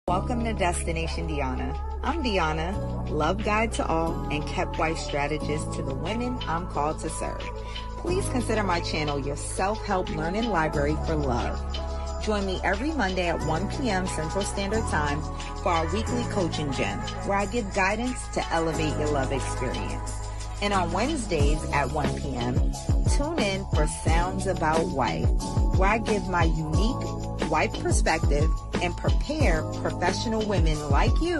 Welcome to Destination Deanna. I'm Deanna, love guide to all and kept wife strategist to the women I'm called to serve. Please consider my channel your self-help learning library for love. Join me every Monday at 1 p.m. Central Standard Time for our weekly coaching gem, where I give guidance to elevate your love experience. And on Wednesdays at 1 p.m., tune in for Sounds About Wife, where I give my unique wife perspective and prepare professional women like you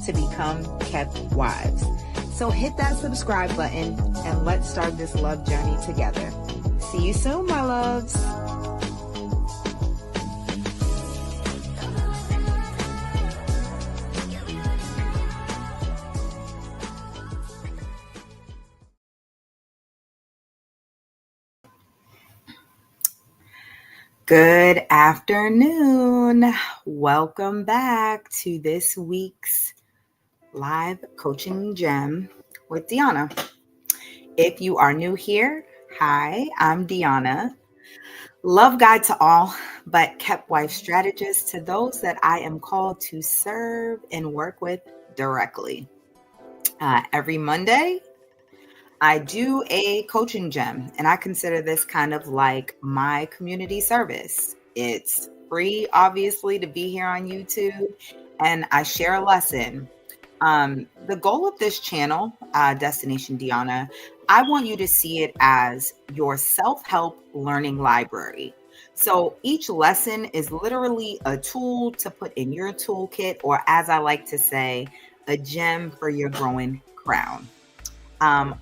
to become kept wives. So hit that subscribe button and let's start this love journey together. See you soon, my loves. Good afternoon. Welcome back to this week's live coaching gem with Deanna. If you are new here, hi, I'm Deanna, love guide to all, but kept wife strategist to those that I am called to serve and work with directly. Every Monday, I do a coaching gem, and I consider this kind of like my community service. It's free, obviously, to be here on YouTube, and I share a lesson. The goal of this channel, Destination Deanna, I want you to see it as your self-help learning library. So each lesson is literally a tool to put in your toolkit, or as I like to say, a gem for your growing crown.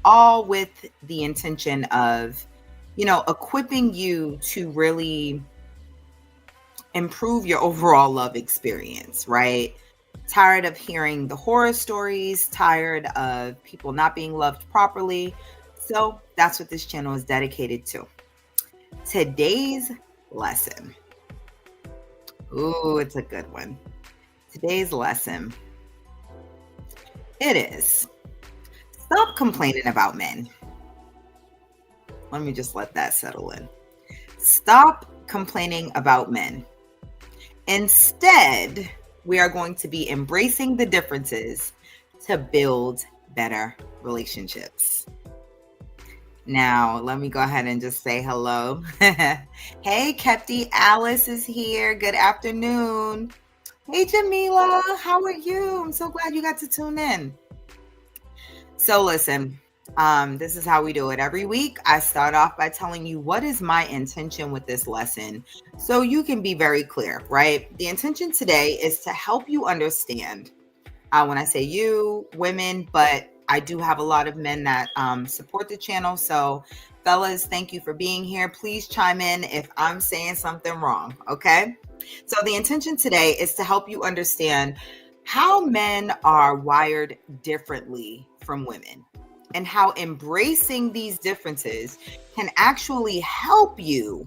All with the intention of, equipping you to really improve your overall love experience, right? Tired of hearing the horror stories, tired of people not being loved properly. So that's what this channel is dedicated to. Today's lesson. Ooh, it's a good one. Today's lesson. It is stop complaining about men. Let me just let that settle in. Stop complaining about men. Instead, we are going to be embracing the differences to build better relationships. Now, let me go ahead and just say hello. Hey, Kepti, Alice is here. Good afternoon. Hey, Jamila, how are you? I'm so glad you got to tune in. So listen, this is how we do it. Every week, I start off by telling you what is my intention with this lesson, so you can be very clear, right? The intention today is to help you understand, when I say you, women, but I do have a lot of men that support the channel. So fellas, thank you for being here. Please chime in if I'm saying something wrong, okay? So the intention today is to help you understand how men are wired differently from women, and how embracing these differences can actually help you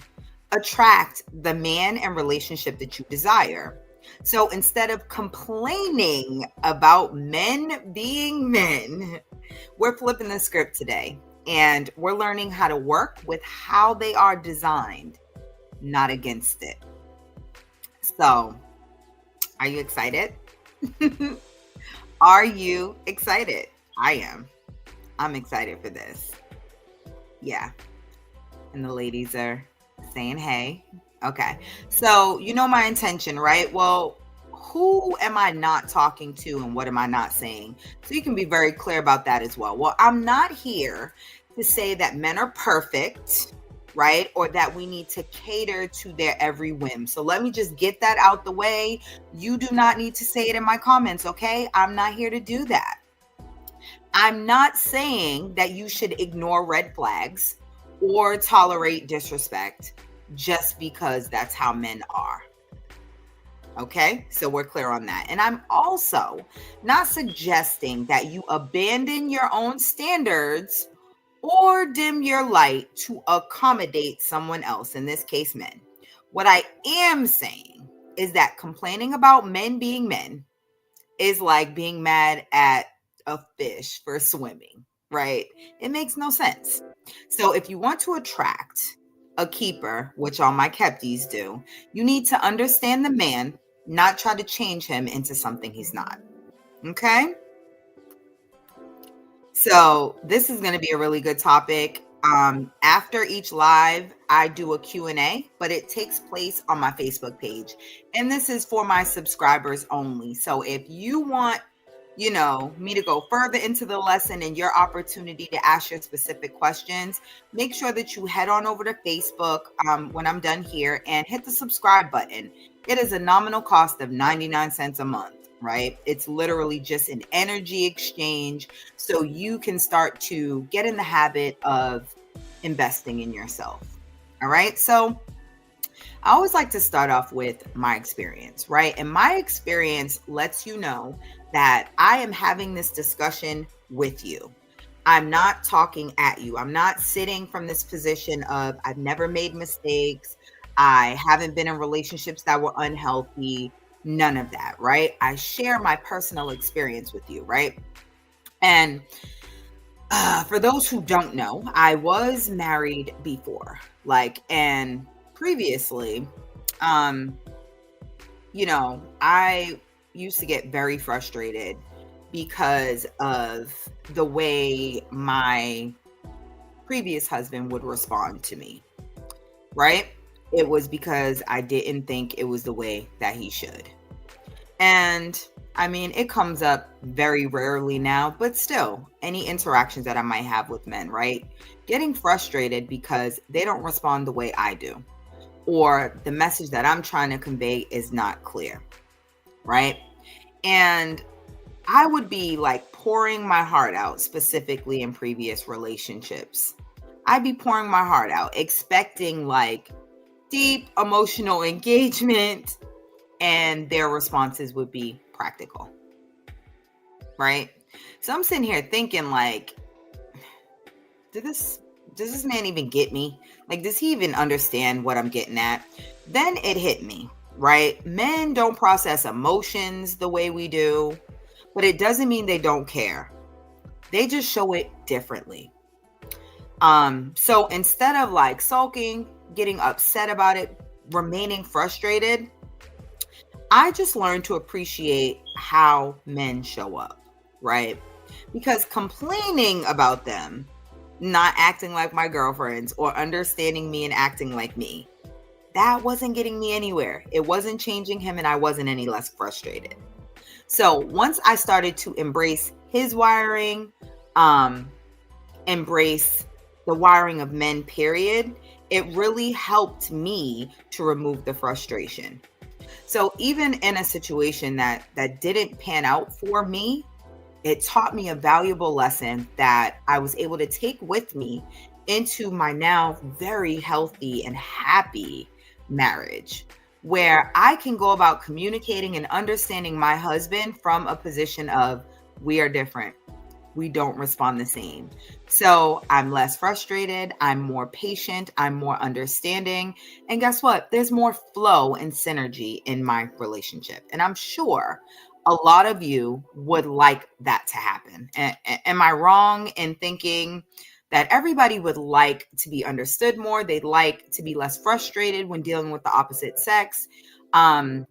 attract the man and relationship that you desire. So instead of complaining about men being men, we're flipping the script today, and we're learning how to work with how they are designed, not against it. So, are you excited? Are you excited? I am. I'm excited for this. Yeah. And the ladies are saying, hey. Okay. So, you know my intention, right? Well, who am I not talking to and what am I not saying? So you can be very clear about that as well. Well, I'm not here to say that men are perfect, right? Or that we need to cater to their every whim. So let me just get that out the way. You do not need to say it in my comments, okay? I'm not here to do that. I'm not saying that you should ignore red flags or tolerate disrespect just because that's how men are. Okay, so we're clear on that. And I'm also not suggesting that you abandon your own standards or dim your light to accommodate someone else, in this case, men. What I am saying is that complaining about men being men is like being mad at a fish for swimming, right? It makes no sense. So if you want to attract a keeper, which all my kepties do, you need to understand the man not try to change him into something he's not. Okay? So this is going to be a really good topic. After each live, I do a Q&A, but it takes place on my Facebook page. And this is for my subscribers only. So if you want, me to go further into the lesson and your opportunity to ask your specific questions, make sure that you head on over to Facebook when I'm done here and hit the subscribe button. It is a nominal cost of 99 cents a month. Right? It's literally just an energy exchange so you can start to get in the habit of investing in yourself. All right. So I always like to start off with my experience, right? And my experience lets you know that I am having this discussion with you. I'm not talking at you. I'm not sitting from this position of I've never made mistakes. I haven't been in relationships that were unhealthy. None of that, right? I share my personal experience with you, right? And for those who don't know, I was married before, and previously, I used to get very frustrated because of the way my previous husband would respond to me, right? It was because I didn't think it was the way that he should. And I mean, it comes up very rarely now, but still, any interactions that I might have with men, right? Getting frustrated because they don't respond the way I do, or the message that I'm trying to convey is not clear, right? And I would be pouring my heart out, specifically in previous relationships. I'd be pouring my heart out, expecting deep emotional engagement, and their responses would be practical, right? So I'm sitting here thinking does this man even get me? Does he even understand what I'm getting at? Then it hit me, right? Men don't process emotions the way we do, but it doesn't mean they don't care. They just show it differently. So instead of sulking, getting upset about it, remaining frustrated, I just learned to appreciate how men show up, right? Because complaining about them not acting like my girlfriends or understanding me and acting like me, that wasn't getting me anywhere. It wasn't changing him, and I wasn't any less frustrated. So once I started to embrace his wiring, embrace the wiring of men, period, it really helped me to remove the frustration. So even in a situation that didn't pan out for me, it taught me a valuable lesson that I was able to take with me into my now very healthy and happy marriage, where I can go about communicating and understanding my husband from a position of we are different. We don't respond the same. So I'm less frustrated. I'm more patient. I'm more understanding. And guess what? There's more flow and synergy in my relationship. And I'm sure a lot of you would like that to happen. Am I wrong in thinking that everybody would like to be understood more? They'd like to be less frustrated when dealing with the opposite sex. And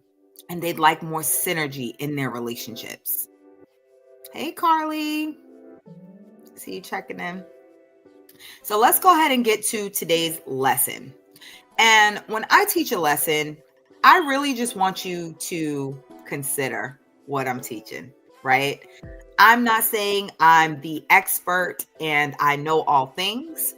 they'd like more synergy in their relationships. Hey, Carly. See you checking in. So let's go ahead and get to today's lesson. And when I teach a lesson, I really just want you to consider what I'm teaching, right? I'm not saying I'm the expert and I know all things.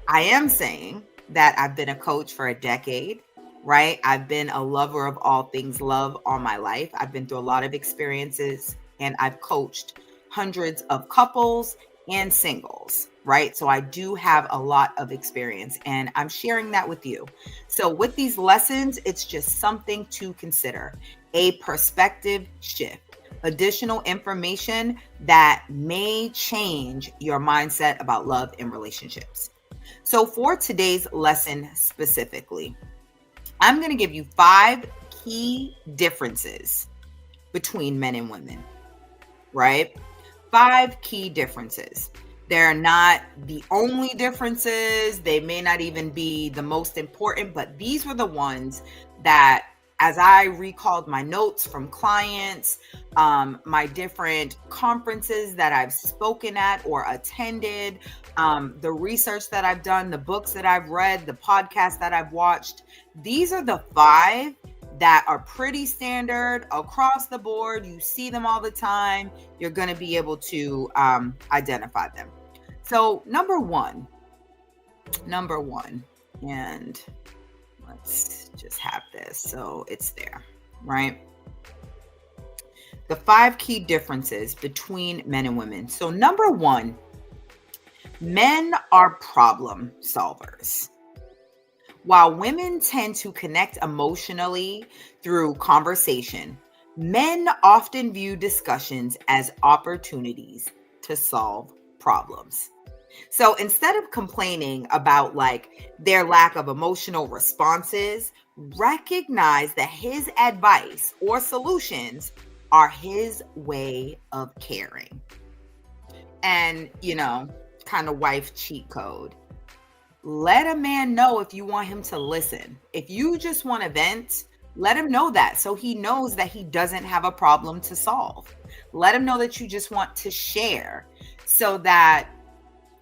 I am saying that I've been a coach for a decade, right? I've been a lover of all things love all my life. I've been through a lot of experiences, and I've coached hundreds of couples and singles, right? So I do have a lot of experience, and I'm sharing that with you. So with these lessons, it's just something to consider, a perspective shift, additional information that may change your mindset about love and relationships. So for today's lesson specifically, I'm going to give you 5 key differences between men and women, right? 5 key differences. They're not the only differences. They may not even be the most important, but these were the ones that as I recalled my notes from clients, my different conferences that I've spoken at or attended, the research that I've done, the books that I've read, the podcasts that I've watched, these are the 5 that are pretty standard across the board. You see them all the time. You're going to be able to identify them. So number one, and let's just have this so it's there, right? The 5 key differences between men and women. So number 1, men are problem solvers. While women tend to connect emotionally through conversation, men often view discussions as opportunities to solve problems. So instead of complaining about like their lack of emotional responses, recognize that his advice or solutions are his way of caring. And, kind of wife cheat code. Let a man know if you want him to listen. If you just want to vent, let him know that so he knows that he doesn't have a problem to solve. Let him know that you just want to share so that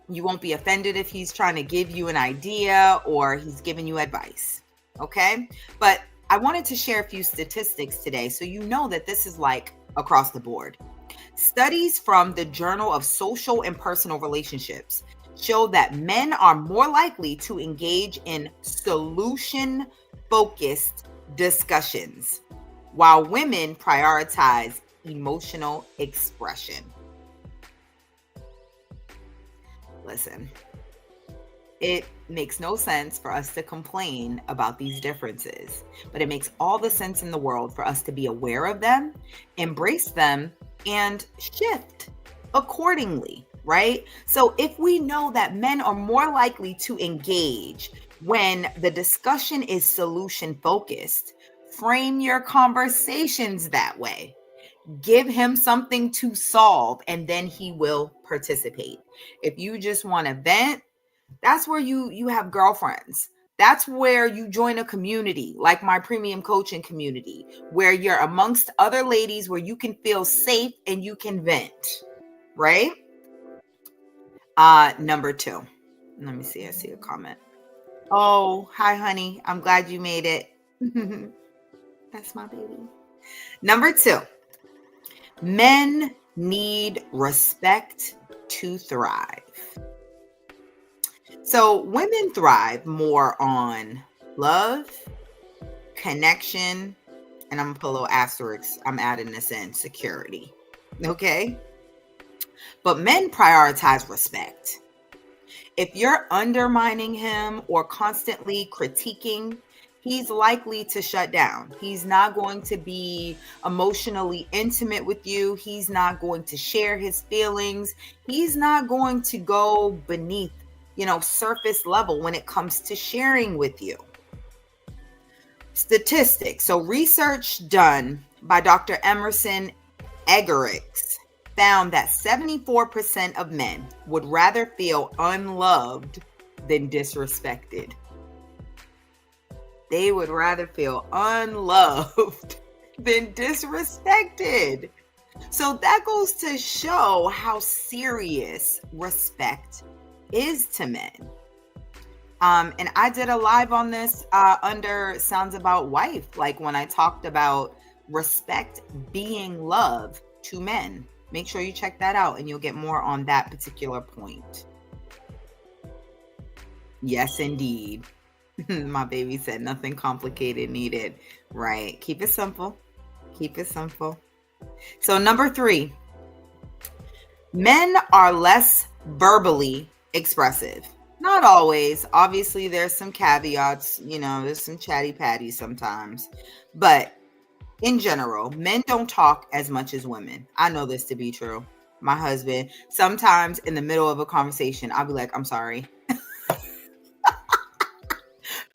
you won't be offended if he's trying to give you an idea or he's giving you advice. Okay? But I wanted to share a few statistics today so you know that this is like across the board. Studies from the Journal of Social and Personal Relationships show that men are more likely to engage in solution-focused discussions, while women prioritize emotional expression. Listen, it makes no sense for us to complain about these differences, but it makes all the sense in the world for us to be aware of them, embrace them, and shift accordingly. Right? So if we know that men are more likely to engage when the discussion is solution focused, frame your conversations that way. Give him something to solve and then he will participate. If you just want to vent, that's where you have girlfriends. That's where you join a community like my premium coaching community, where you're amongst other ladies where you can feel safe and you can vent, right? Number 2. Let me see. I see a comment. Oh, hi, honey. I'm glad you made it. That's my baby. Number 2. Men need respect to thrive. So women thrive more on love, connection, and I'm going to put a little asterisk. I'm adding this in, security. Okay? But men prioritize respect. If you're undermining him or constantly critiquing, he's likely to shut down. He's not going to be emotionally intimate with you. He's not going to share his feelings. He's not going to go beneath, surface level when it comes to sharing with you. Statistics. So research done by Dr. Emerson Eggerichs found that 74% of men would rather feel unloved than disrespected. They would rather feel unloved than disrespected. So that goes to show how serious respect is to men. And I did a live on this under Sounds About Wife, like when I talked about respect being love to men. Make sure you check that out and you'll get more on that particular point. Yes, indeed. My baby said nothing complicated needed. Right. Keep it simple. Keep it simple. So number 3, men are less verbally expressive. Not always. Obviously, there's some caveats. There's some chatty patty sometimes. But in general, men don't talk as much as women. I know this to be true. My husband, sometimes in the middle of a conversation, I'll be like, I'm sorry.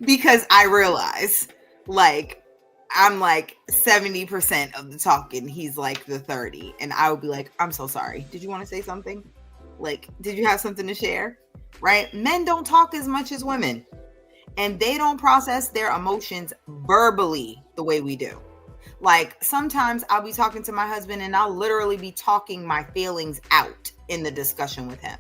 Because I realize, I'm 70% of the talking. He's like the 30. And I would be like, I'm so sorry. Did you want to say something? Did you have something to share? Right? Men don't talk as much as women. and they don't process their emotions verbally the way we do. Like sometimes I'll be talking to my husband and I'll literally be talking my feelings out in the discussion with him.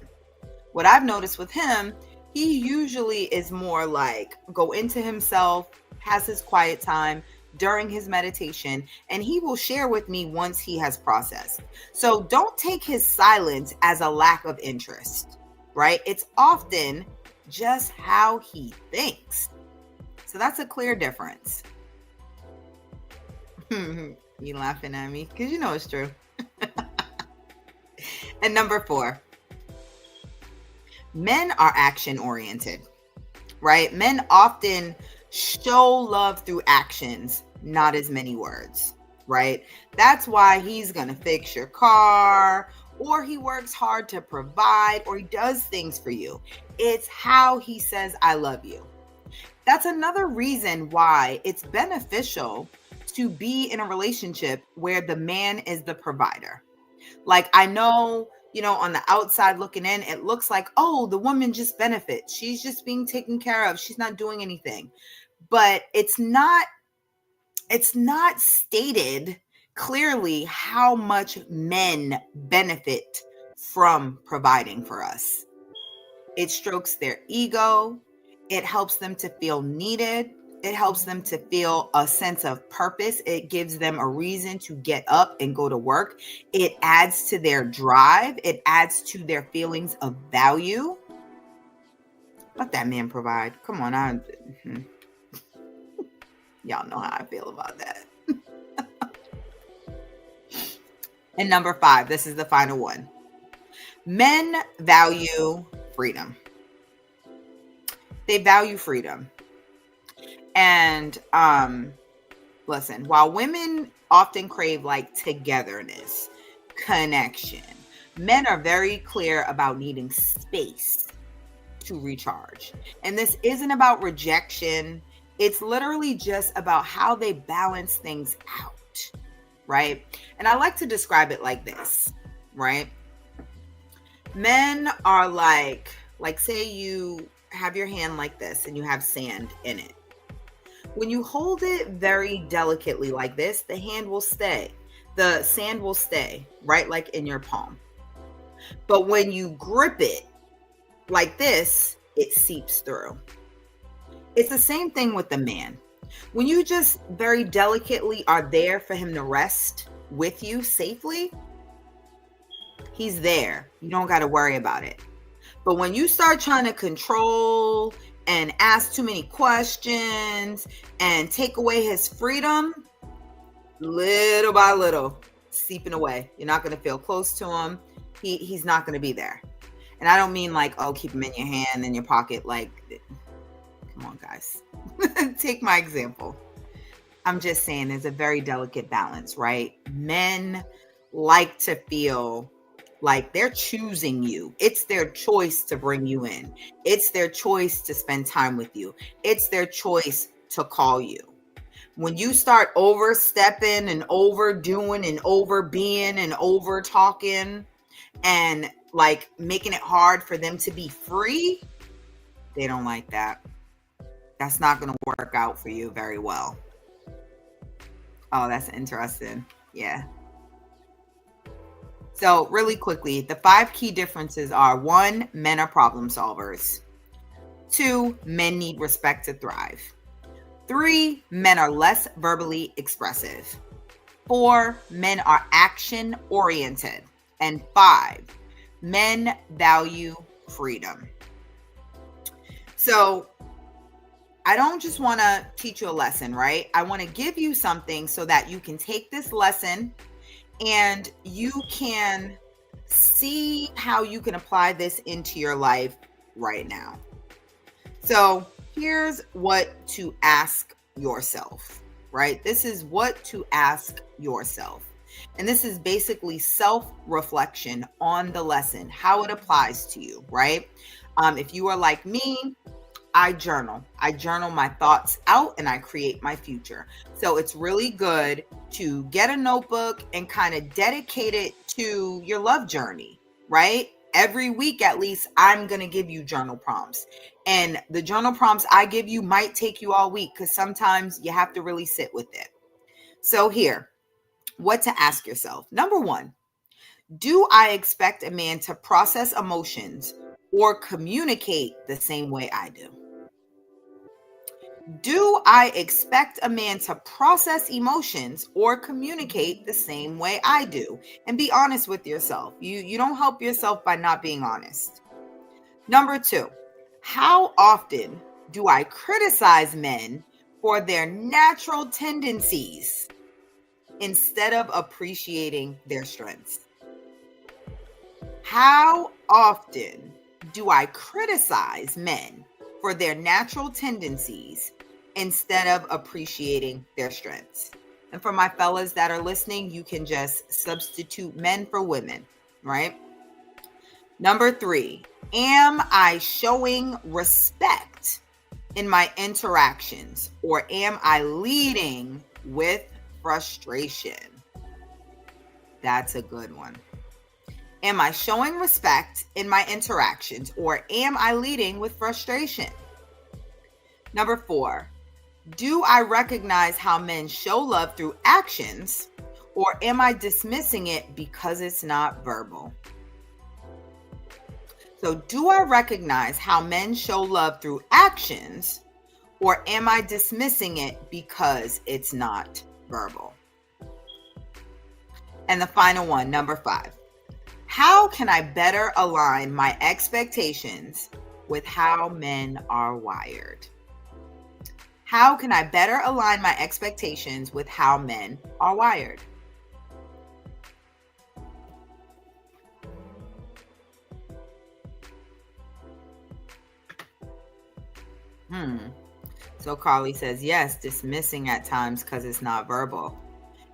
What I've noticed with him, he usually is more like go into himself, has his quiet time during his meditation, and he will share with me once he has processed. So don't take his silence as a lack of interest, right? It's often just how he thinks. So that's a clear difference. You laughing at me because you know it's true. And number 4, men are action oriented, right? Men often show love through actions, not as many words, right? That's why he's going to fix your car, or he works hard to provide, or he does things for you. It's how he says, I love you. That's another reason why it's beneficial to be in a relationship where the man is the provider. Like I know, on the outside looking in, it looks like, oh, the woman just benefits. She's just being taken care of. She's not doing anything. But it's not stated clearly how much men benefit from providing for us. It strokes their ego. It helps them to feel needed. It helps them to feel a sense of purpose. It gives them a reason to get up and go to work. It adds to their drive. It adds to their feelings of value. Let that man provide. Come on, y'all know how I feel about that. And number 5, this is the final one. Men value freedom. They value freedom. And listen, while women often crave like togetherness, connection, men are very clear about needing space to recharge. And this isn't about rejection. It's literally just about how they balance things out, right? And I like to describe it like this, right? Men are like say you have your hand like this and you have sand in it. When you hold it very delicately like this, the hand will stay. The sand will stay, right? Like in your palm. But when you grip it like this, it seeps through. It's the same thing with the man. When you just very delicately are there for him to rest with you safely, he's there. You don't got to worry about it. But when you start trying to control and ask too many questions and take away his freedom, little by little, seeping away. You're not going to feel close to him. He's not going to be there. And I don't mean like, oh, keep him in your hand, in your pocket. Like, come on, guys. Take my example. I'm just saying there's a very delicate balance, right? Men like to feel like they're choosing you. It's their choice to bring you in. It's their choice to spend time with you. It's their choice to call you. When you start overstepping and overdoing and overbeing and over talking and like making it hard for them to be free, they don't like that. That's not going to work out for you very well. Oh, that's interesting. Yeah. So really quickly, the 5 key differences are: 1, men are problem solvers. 2, men need respect to thrive. 3, men are less verbally expressive. 4, men are action oriented. And 5, men value freedom. So I don't just want to teach you a lesson, right? I want to give you something so that you can take this lesson and you can see how you can apply this into your life right now. So here's what to ask yourself, right? This is what to ask yourself. And this is basically self-reflection on the lesson, how it applies to you, right? If you are like me, I journal my thoughts out and I create my future. So it's really good to get a notebook and kind of dedicate it to your love journey, right? every week at least, I'm going to give you journal prompts. And the journal prompts I give you might take you all week because sometimes you have to really sit with it. So here, what to ask yourself. Number one, do I expect a man to process emotions or communicate the same way I do? Do I expect a man to process emotions or communicate the same way I do? And be honest with yourself. You don't help yourself by not being honest. Number two, how often do I criticize men for their natural tendencies instead of appreciating their strengths? How often do I criticize men for their natural tendencies instead of appreciating their strengths? And for my fellas that are listening, you can just substitute men for women, right? Number three, am I showing respect in my interactions, or am I leading with frustration? That's a good one. Am I showing respect in my interactions, or am I leading with frustration? Number four, do I recognize how men show love through actions, or am I dismissing it because it's not verbal? So do I recognize how men show love through actions, or am I dismissing it because it's not verbal? And the final one, number five. How can I better align my expectations with how men are wired? How can I better align my expectations with how men are wired? So Carly says, yes, dismissing at times because it's not verbal.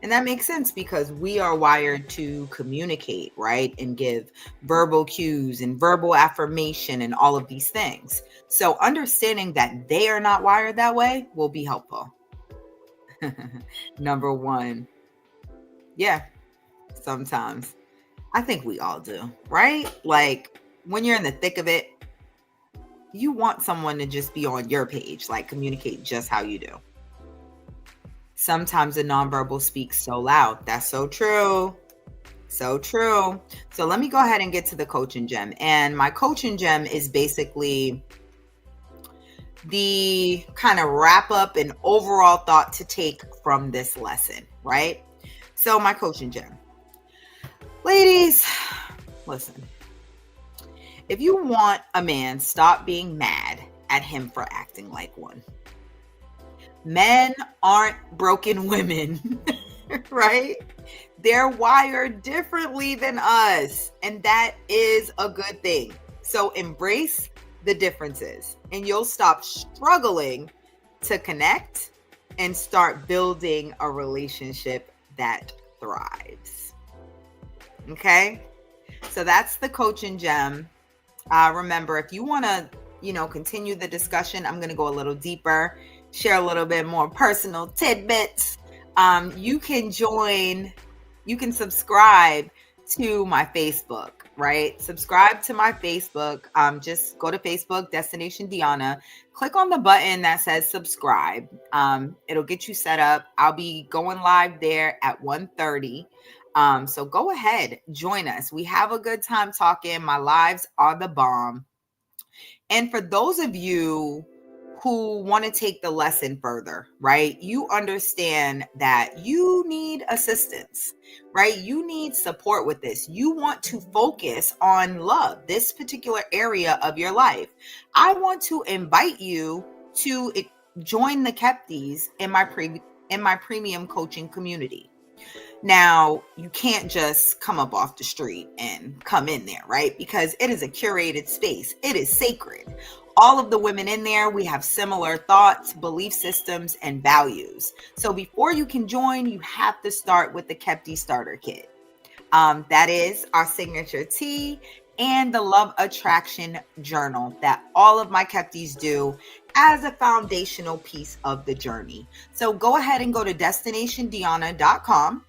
And that makes sense because we are wired to communicate, right? And give verbal cues and verbal affirmation and all of these things. So understanding that they are not wired that way will be helpful. Number one. Yeah, sometimes. I think we all do, right? Like when you're in the thick of it, you want someone to just be on your page, like communicate just how you do. Sometimes the nonverbal speaks so loud. That's so true. So true. So let me go ahead and get to the coaching gem. And my coaching gem is basically the kind of wrap up and overall thought to take from this lesson, right? So my coaching gem. Ladies, listen. If you want a man, stop being mad at him for acting like one. Men aren't broken women, right? They're wired differently than us, and that is a good thing. So embrace the differences, and you'll stop struggling to connect and start building a relationship that thrives. Okay? So that's the coaching gem. Remember, if you want to, continue the discussion, I'm going to go a little deeper, share a little bit more personal tidbits. You can subscribe to my Facebook, right? Subscribe to my Facebook. Just go to Facebook, Destination Deanna. Click on the button that says subscribe. It'll get you set up. I'll be going live there at 1:30. So go ahead, join us. We have a good time talking. My lives are the bomb. And for those of you who want to take the lesson further, right? You understand that you need assistance, right? You need support with this. You want to focus on love, this particular area of your life. I want to invite you to join the Kepties in my premium coaching community. Now, you can't just come up off the street and come in there, right? Because it is a curated space. It is sacred. All of the women in there, we have similar thoughts, belief systems, and values. So before you can join, you have to start with the Kepti Starter Kit. That is our signature tea and the Love Attraction Journal that all of my Keptis do as a foundational piece of the journey. So go ahead and go to destinationdeanna.com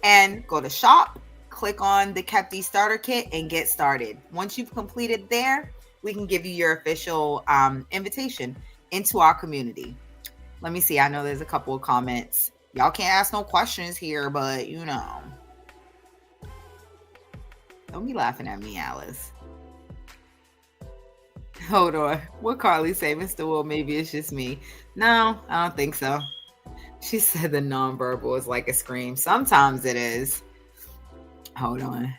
and go to shop, click on the Kepti starter kit and get started. Once you've completed there, we can give you your official invitation into our community. Let me see. I know there's a couple of comments. Y'all can't ask no questions here, but don't be laughing at me, Alice. Hold on. What Carly say, Mr. Will? Maybe it's just me. No, I don't think so. She said the nonverbal is like a scream. Sometimes it is. Hold on.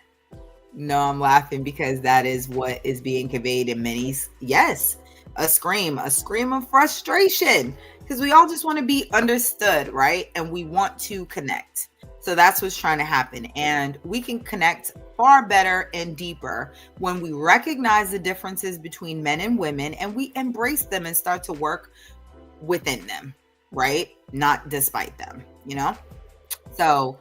No, I'm laughing because that is what is being conveyed in many. Yes, a scream of frustration, because we all just want to be understood, right? And we want to connect. So that's what's trying to happen. And we can connect far better and deeper when we recognize the differences between men and women and we embrace them and start to work within them, right? Not despite them, So,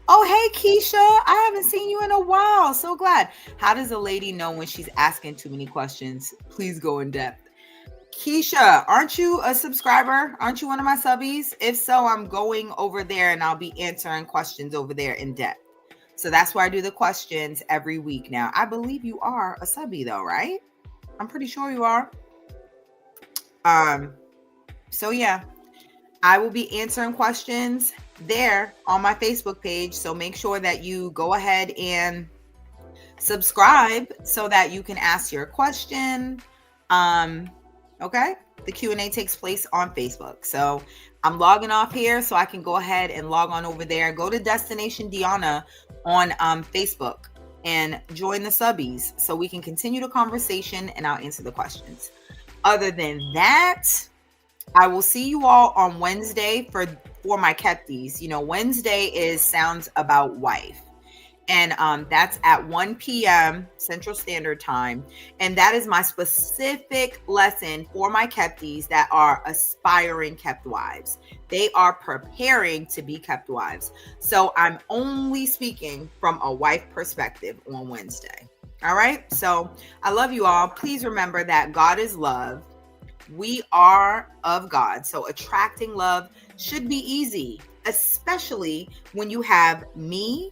oh, hey, Keisha, I haven't seen you in a while. So glad. How does a lady know when she's asking too many questions? Please go in depth. Keisha, aren't you a subscriber? Aren't you one of my subbies? If so, I'm going over there and I'll be answering questions over there in depth. So that's why I do the questions every week. Now, I believe you are a subbie though, right? I'm pretty sure you are. So yeah, I will be answering questions there on my Facebook page. So make sure that you go ahead and subscribe so that you can ask your question. Okay, the Q&A takes place on Facebook. So I'm logging off here so I can go ahead and log on over there. Go to Destination Deanna on Facebook and join the subbies so we can continue the conversation and I'll answer the questions. Other than that, I will see you all on Wednesday for my Kepties. Wednesday is Sounds About Wife. And that's at 1 p.m. Central Standard Time. And that is my specific lesson for my Kepties that are aspiring kept wives. They are preparing to be kept wives. So I'm only speaking from a wife perspective on Wednesday. All right. So I love you all. Please remember that God is love. We are of God. So attracting love should be easy, especially when you have me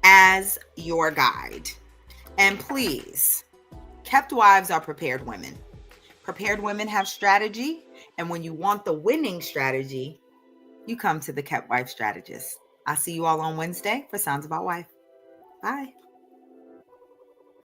as your guide. And please, kept wives are prepared women. Prepared women have strategy. And when you want the winning strategy, you come to the Kept Wife Strategist. I'll see you all on Wednesday for Sounds About Wife. Bye.